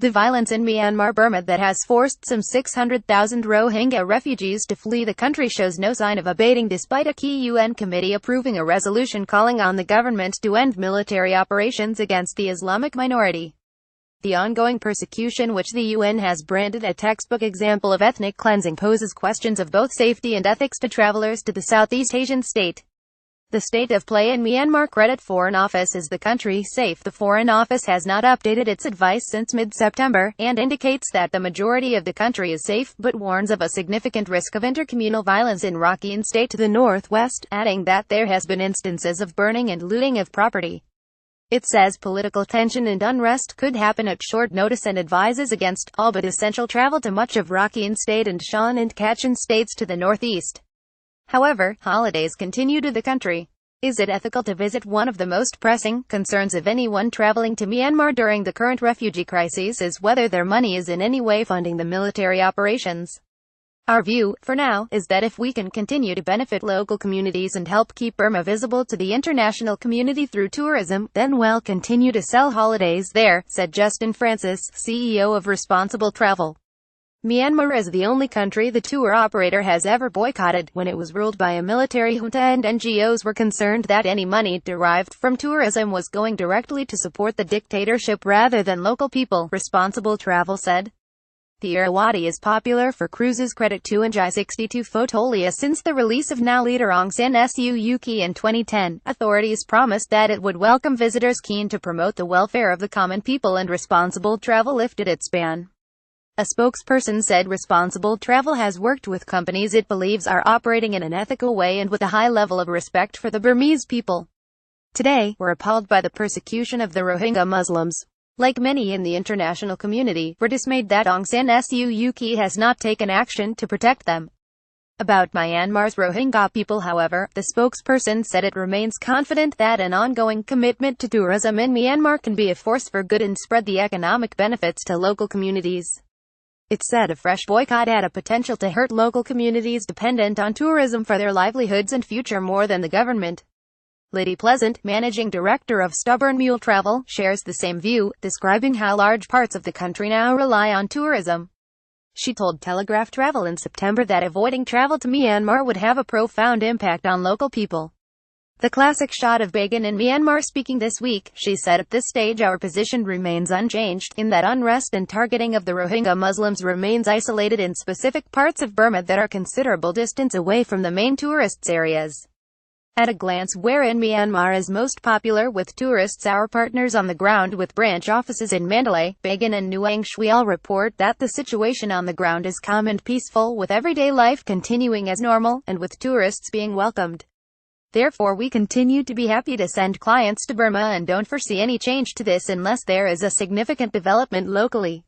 The violence in Myanmar Burma that has forced some 600,000 Rohingya refugees to flee the country shows no sign of abating despite a key UN committee approving a resolution calling on the government to end military operations against the Islamic minority. The ongoing persecution, which the UN has branded a textbook example of ethnic cleansing, poses questions of both safety and ethics to travelers to the Southeast Asian state. The state of play in Myanmar. Credit Foreign Office. Is the country safe? The Foreign Office has not updated its advice since mid-September, and indicates that the majority of the country is safe, but warns of a significant risk of intercommunal violence in Rakhine State to the northwest, adding that there has been instances of burning and looting of property. It says political tension and unrest could happen at short notice and advises against all but essential travel to much of Rakhine State and Shan and Kachin states to the northeast. However, holidays continue to the country. Is it ethical to visit? One of the most pressing concerns of anyone traveling to Myanmar during the current refugee crisis is whether their money is in any way funding the military operations. Our view, for now, is that if we can continue to benefit local communities and help keep Burma visible to the international community through tourism, then we'll continue to sell holidays there, said Justin Francis, CEO of Responsible Travel. Myanmar is the only country the tour operator has ever boycotted. When it was ruled by a military junta and NGOs were concerned that any money derived from tourism was going directly to support the dictatorship rather than local people, Responsible Travel said. The Irrawaddy is popular for cruises. Credit to Enjoy 62 Photolia. Since the release of now leader Aung San Suu Kyi in 2010, authorities promised that it would welcome visitors keen to promote the welfare of the common people, and Responsible Travel lifted its ban. A spokesperson said Responsible Travel has worked with companies it believes are operating in an ethical way and with a high level of respect for the Burmese people. Today, we're appalled by the persecution of the Rohingya Muslims. Like many in the international community, we're dismayed that Aung San Suu Kyi has not taken action to protect them. About Myanmar's Rohingya people, however, the spokesperson said it remains confident that an ongoing commitment to tourism in Myanmar can be a force for good and spread the economic benefits to local communities. It said a fresh boycott had a potential to hurt local communities dependent on tourism for their livelihoods and future more than the government. Liddy Pleasant, managing director of Stubborn Mule Travel, shares the same view, describing how large parts of the country now rely on tourism. She told Telegraph Travel in September that avoiding travel to Myanmar would have a profound impact on local people. The classic shot of Begin in Myanmar speaking this week, she said, at this stage our position remains unchanged, in that unrest and targeting of the Rohingya Muslims remains isolated in specific parts of Burma that are considerable distance away from the main tourist areas. At a glance, wherein Myanmar is most popular with tourists, our partners on the ground with branch offices in Mandalay, Begin and Nuang Shui all report that the situation on the ground is calm and peaceful, with everyday life continuing as normal, and with tourists being welcomed. Therefore we continue to be happy to send clients to Burma and don't foresee any change to this unless there is a significant development locally.